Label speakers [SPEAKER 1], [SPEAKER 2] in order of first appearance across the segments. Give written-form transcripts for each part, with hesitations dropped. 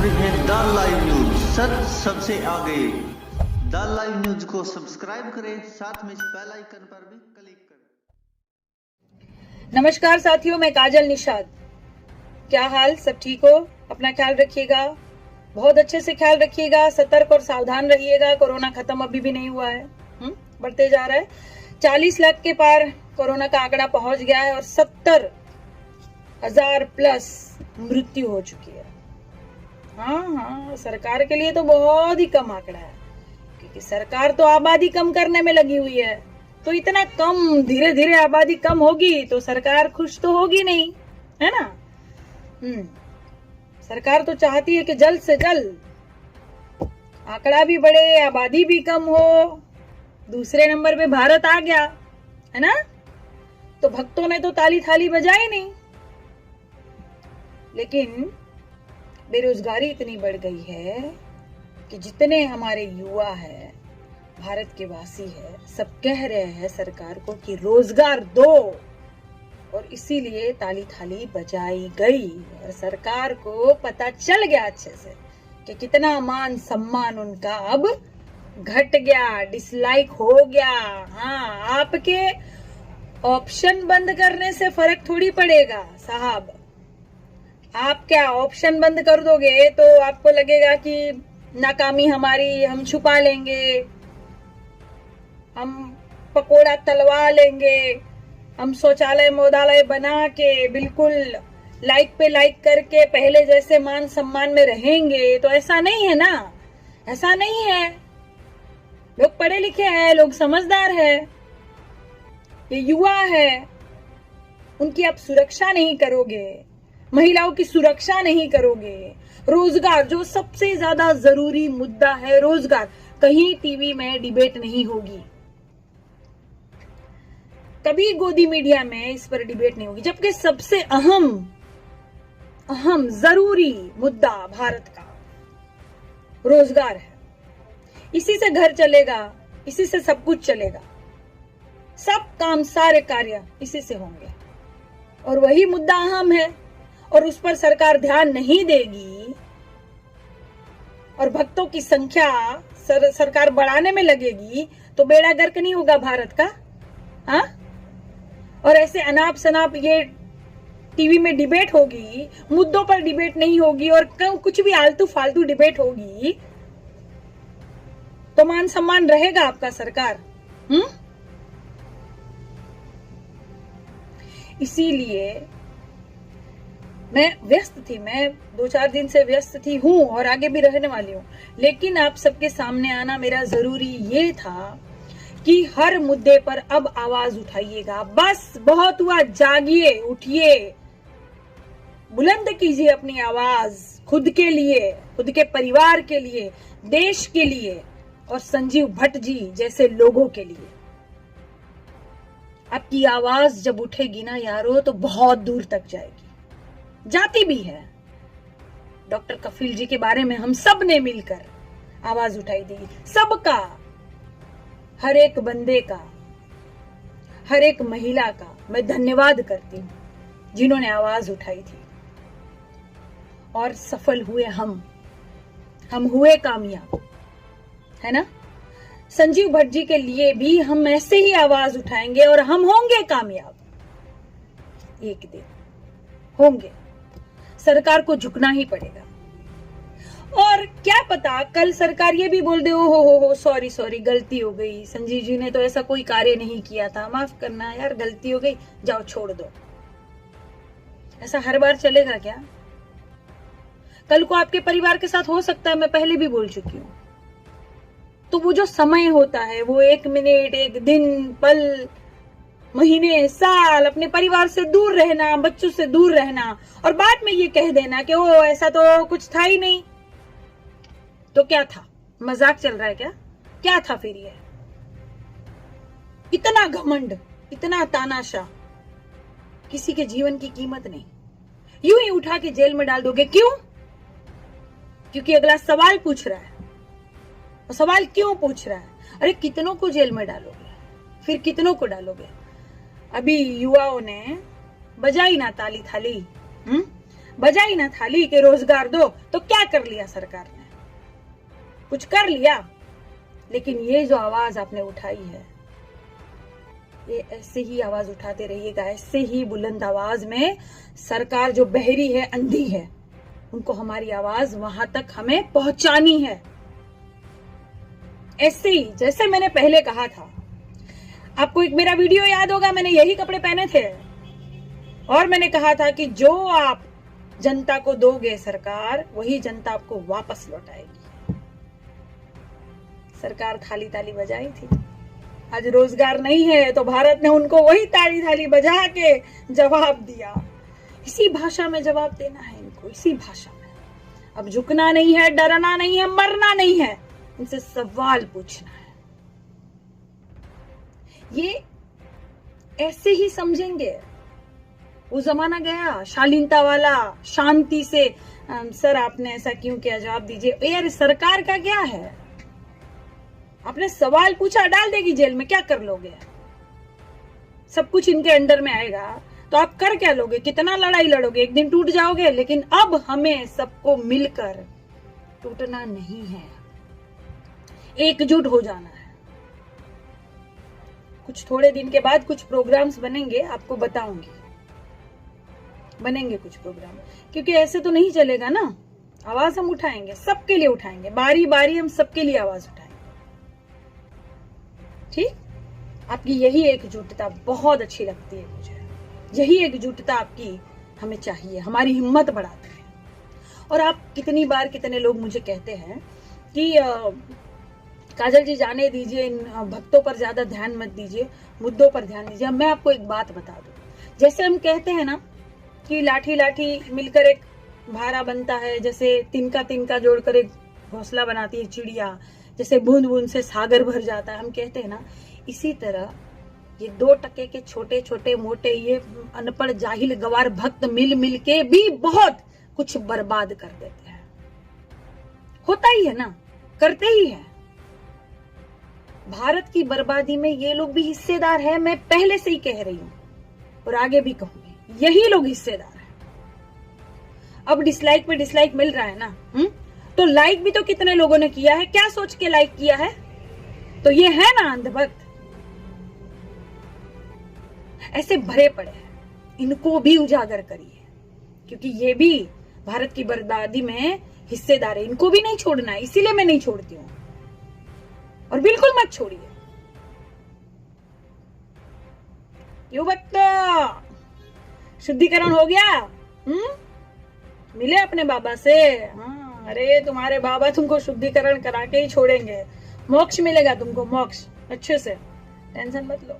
[SPEAKER 1] रहे हैं the live news, सच सबसे आगे। द लाइव न्यूज को सब्सक्राइब करें, साथ में बेल आइकन पर भी क्लिक करें।
[SPEAKER 2] नमस्कार साथियों, मैं काजल निषाद। क्या हाल? सब ठीक हो? अपना ख्याल रखिएगा, बहुत अच्छे से ख्याल रखिएगा, सतर्क और सावधान रहिएगा। कोरोना खत्म अभी भी नहीं हुआ है, बढ़ते जा रहा है। 40 लाख के पार कोरोना का आंकड़ा पहुंच गया है और 70,000 प्लस मृत्यु हो चुकी है। हाँ, सरकार के लिए तो बहुत ही कम आंकड़ा है, क्योंकि सरकार तो आबादी कम करने में लगी हुई है। तो इतना कम, धीरे धीरे आबादी कम होगी तो सरकार खुश तो होगी नहीं, है ना। सरकार तो चाहती है कि जल्द से जल्द आंकड़ा भी बढ़े, आबादी भी कम हो। दूसरे नंबर पे भारत आ गया, है ना। तो भक्तों ने तो ताली थाली बजाई नहीं। लेकिन बेरोजगारी इतनी बढ़ गई है कि जितने हमारे युवा है, भारत के वासी है, सब कह रहे हैं सरकार को कि रोजगार दो, और इसीलिए ताली थाली बजाई गई। और सरकार को पता चल गया अच्छे से कि कितना मान सम्मान उनका अब घट गया, डिसलाइक हो गया। हाँ, आपके ऑप्शन बंद करने से फर्क थोड़ी पड़ेगा साहब। आप क्या ऑप्शन बंद कर दोगे तो आपको लगेगा कि नाकामी हमारी, हम छुपा लेंगे, हम पकोड़ा तलवा लेंगे, हम शौचालय मोदालय बना के बिल्कुल लाइक पे लाइक करके पहले जैसे मान सम्मान में रहेंगे। तो ऐसा नहीं है ना, ऐसा नहीं है। लोग पढ़े लिखे हैं, लोग समझदार है, ये युवा है, उनकी आप सुरक्षा नहीं करोगे, महिलाओं की सुरक्षा नहीं करोगे। रोजगार, जो सबसे ज्यादा जरूरी मुद्दा है, रोजगार, कहीं टीवी में डिबेट नहीं होगी, कभी गोदी मीडिया में इस पर डिबेट नहीं होगी। जबकि सबसे अहम जरूरी मुद्दा भारत का रोजगार है। इसी से घर चलेगा, इसी से सब कुछ चलेगा, सब काम, सारे कार्य इसी से होंगे। और वही मुद्दा अहम है, और उस पर सरकार ध्यान नहीं देगी और भक्तों की संख्या सरकार बढ़ाने में लगेगी तो बेड़ा गर्क नहीं होगा भारत का। हाँ, और ऐसे अनाप शनाप ये टीवी में डिबेट होगी, मुद्दों पर डिबेट नहीं होगी और कुछ भी आलतू फालतू डिबेट होगी, तो मान सम्मान रहेगा आपका सरकार? इसीलिए मैं व्यस्त थी, मैं 2-4 दिन से व्यस्त थी, हूं और आगे भी रहने वाली हूं। लेकिन आप सबके सामने आना मेरा जरूरी ये था कि हर मुद्दे पर अब आवाज उठाइएगा। बस बहुत हुआ, जागिए, उठिए, बुलंद कीजिए अपनी आवाज, खुद के लिए, खुद के परिवार के लिए, देश के लिए और संजीव भट्ट जी जैसे लोगों के लिए। आपकी आवाज जब उठेगी ना यारो, तो बहुत दूर तक जाएगी, जाती भी है। डॉक्टर कफील जी के बारे में हम सब ने मिलकर आवाज उठाई थी, सबका, हर एक बंदे का, हर एक महिला का मैं धन्यवाद करती हूँ जिन्होंने आवाज उठाई थी। और सफल हुए हम हुए कामयाब, है ना। संजीव भट्ट जी के लिए भी हम ऐसे ही आवाज उठाएंगे और हम होंगे कामयाब, एक दिन होंगे। सरकार को झुकना ही पड़ेगा। और क्या पता कल सरकार ये भी बोल दे, हो सॉरी गलती हो गई, संजीव जी ने तो ऐसा कोई कार्य नहीं किया था, माफ करना यार, गलती हो गई, जाओ छोड़ दो। ऐसा हर बार चलेगा क्या? कल को आपके परिवार के साथ हो सकता है, मैं पहले भी बोल चुकी हूं। तो वो जो समय होता है, वो 1 मिनट, 1 दिन, पल, महीने, साल अपने परिवार से दूर रहना, बच्चों से दूर रहना और बाद में ये कह देना कि ओ ऐसा तो कुछ था ही नहीं। तो क्या था? मजाक चल रहा है क्या? क्या था फिर ये? इतना घमंड, इतना तानाशाह, किसी के जीवन की कीमत नहीं, यूं ही उठा के जेल में डाल दोगे। क्यों? क्योंकि अगला सवाल पूछ रहा है। और सवाल क्यों पूछ रहा है? अरे कितनों को जेल में डालोगे, फिर कितनों को डालोगे? अभी युवाओं ने बजाई ना ताली थाली, बजाई ना थाली के रोजगार दो, तो क्या कर लिया सरकार ने? कुछ कर लिया। लेकिन ये जो आवाज आपने उठाई है, ये ऐसे ही आवाज उठाते रहिएगा, ऐसे ही बुलंद आवाज में। सरकार जो बहरी है, अंधी है, उनको हमारी आवाज वहां तक हमें पहुंचानी है। ऐसे ही जैसे मैंने पहले कहा था, आपको एक मेरा वीडियो याद होगा, मैंने यही कपड़े पहने थे और मैंने कहा था कि जो आप जनता को दोगे सरकार, वही जनता आपको वापस लौटाएगी। सरकार थाली ताली बजाई थी। आज रोजगार नहीं है तो भारत ने उनको वही ताली थाली बजा के जवाब दिया। इसी भाषा में जवाब देना है इनको, इसी भाषा में। अब झुकना नहीं है, डरना नहीं है, मरना नहीं है, इनसे सवाल पूछना है। ये ऐसे ही समझेंगे। वो जमाना गया शालीनता वाला, शांति से सर आपने ऐसा क्यों किया, जवाब दीजिए। यार सरकार का क्या है? आपने सवाल पूछा, डाल देगी जेल में, क्या कर लोगे? सब कुछ इनके अंडर में आएगा तो आप कर क्या लोगे? कितना लड़ाई लड़ोगे? एक दिन टूट जाओगे। लेकिन अब हमें सबको मिलकर टूटना नहीं है, एकजुट हो जाना है। कुछ थोड़े दिन के बाद कुछ प्रोग्राम्स बनेंगे, आपको बताऊंगी। बनेंगे कुछ प्रोग्राम, क्योंकि ऐसे तो नहीं चलेगा ना। आवाज हम उठाएंगे, सबके लिए उठाएंगे, बारी बारी हम सबके लिए आवाज उठाएंगे। ठीक? आपकी यही एकजुटता बहुत अच्छी लगती है मुझे। यही एकजुटता आपकी हमें चाहिए, हमारी हिम्मत बढ़ाती है। और आप कितनी बार, कितने लोग मुझे कहते हैं कि काजल जी जाने दीजिए, इन भक्तों पर ज्यादा ध्यान मत दीजिए, मुद्दों पर ध्यान दीजिए। मैं आपको एक बात बता दूं, जैसे हम कहते हैं ना कि लाठी लाठी मिलकर एक भारा बनता है, जैसे तिनका तिनका जोड़कर एक घोंसला बनाती है चिड़िया, जैसे बूंद बूंद से सागर भर जाता है, हम कहते हैं ना, इसी तरह ये 2 टके के छोटे छोटे मोटे ये अनपढ़ जाहिल गवार भक्त मिल मिल के भी बहुत कुछ बर्बाद कर देते हैं। होता ही है ना, करते ही है। भारत की बर्बादी में ये लोग भी हिस्सेदार है, मैं पहले से ही कह रही हूं और आगे भी कहूंगी, यही लोग हिस्सेदार है। अब डिसलाइक पे डिसलाइक मिल रहा है ना, तो लाइक भी तो कितने लोगों ने किया है, क्या सोच के लाइक किया है? तो ये है ना अंधभक्त। ऐसे भरे पड़े हैं, इनको भी उजागर करिए, क्योंकि ये भी भारत की बर्बादी में हिस्सेदार है। इनको भी नहीं छोड़ना है, इसीलिए मैं नहीं छोड़ती हूं, और बिल्कुल मत छोड़िए। युवक शुद्धिकरण हो गया? मिले अपने बाबा से? हाँ, अरे तुम्हारे बाबा तुमको शुद्धिकरण करा के ही छोड़ेंगे, मोक्ष मिलेगा तुमको, मोक्ष अच्छे से, टेंशन मत लो।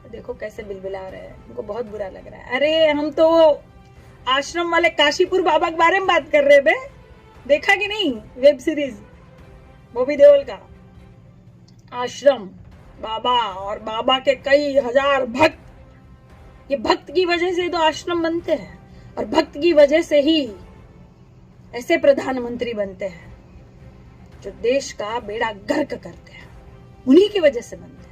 [SPEAKER 2] देखो कैसे बिलबिला रहे हैं, उनको बहुत बुरा लग रहा है। अरे हम तो आश्रम वाले काशीपुर बाबा के बारे में बात कर रहे बे, देखा कि नहीं वेब सीरीज बॉबी देओल का? आश्रम बाबा और बाबा के कई हजार भक्त, ये भक्त की वजह से तो आश्रम बनते हैं, और भक्त की वजह से ही ऐसे प्रधानमंत्री बनते हैं जो देश का बेड़ा गर्क करते हैं, उन्हीं की वजह से बनते हैं।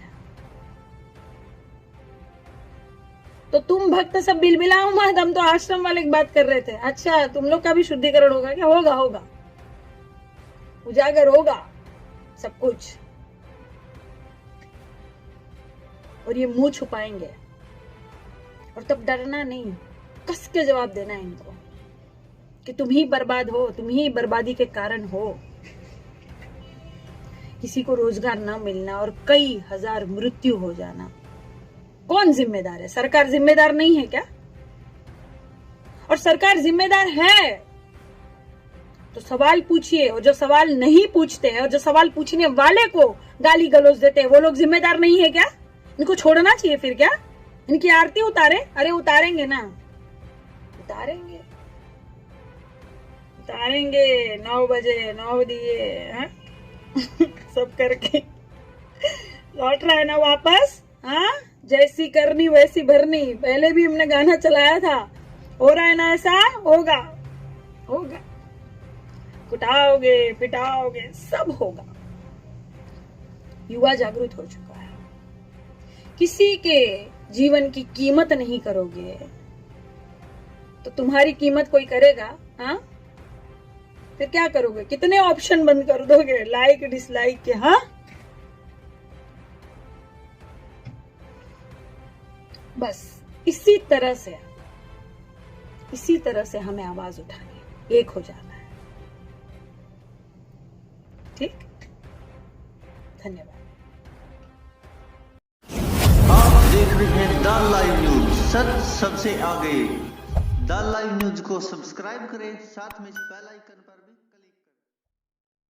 [SPEAKER 2] तो तुम भक्त सब बिलबिलाओ मत, हम तो आश्रम वाले की बात कर रहे थे। अच्छा, तुम लोग का भी शुद्धिकरण होगा क्या? होगा, होगा, उजागर होगा सब कुछ। और ये मुंह छुपाएंगे, और तब डरना नहीं, कस के जवाब देना है इनको कि तुम ही बर्बाद हो, तुम ही बर्बादी के कारण हो। किसी को रोजगार ना मिलना और कई हजार मृत्यु हो जाना, कौन जिम्मेदार है? सरकार जिम्मेदार नहीं है क्या? और सरकार जिम्मेदार है तो सवाल पूछिए, और जो सवाल नहीं पूछते हैं और जो सवाल पूछने वाले को गाली गलौज देते हैं, वो लोग जिम्मेदार नहीं है क्या? इनको छोड़ना चाहिए फिर क्या? इनकी आरती उतारे? अरे उतारेंगे ना, उतारेंगे, उतारेंगे 9 बजे 9 दिए सब करके लौट रहा है ना वापस। हाँ, जैसी करनी वैसी भरनी, पहले भी हमने गाना चलाया था। हो रहा है ना ऐसा? होगा, होगा, कुटाओगे पिटाओगे, सब होगा। युवा जागरूक हो चुका है, किसी के जीवन की कीमत नहीं करोगे तो तुम्हारी कीमत कोई करेगा? हाँ, फिर क्या करोगे? कितने ऑप्शन बंद कर दोगे लाइक डिसलाइक के? हाँ, बस इसी तरह से हमें आवाज उठानी है, एक हो जाना है। ठीक, धन्यवाद।
[SPEAKER 1] आप देख रहे हैं द लाइव न्यूज, सच सबसे आगे। द लाइव न्यूज को सब्सक्राइब करें, साथ में बेल आइकन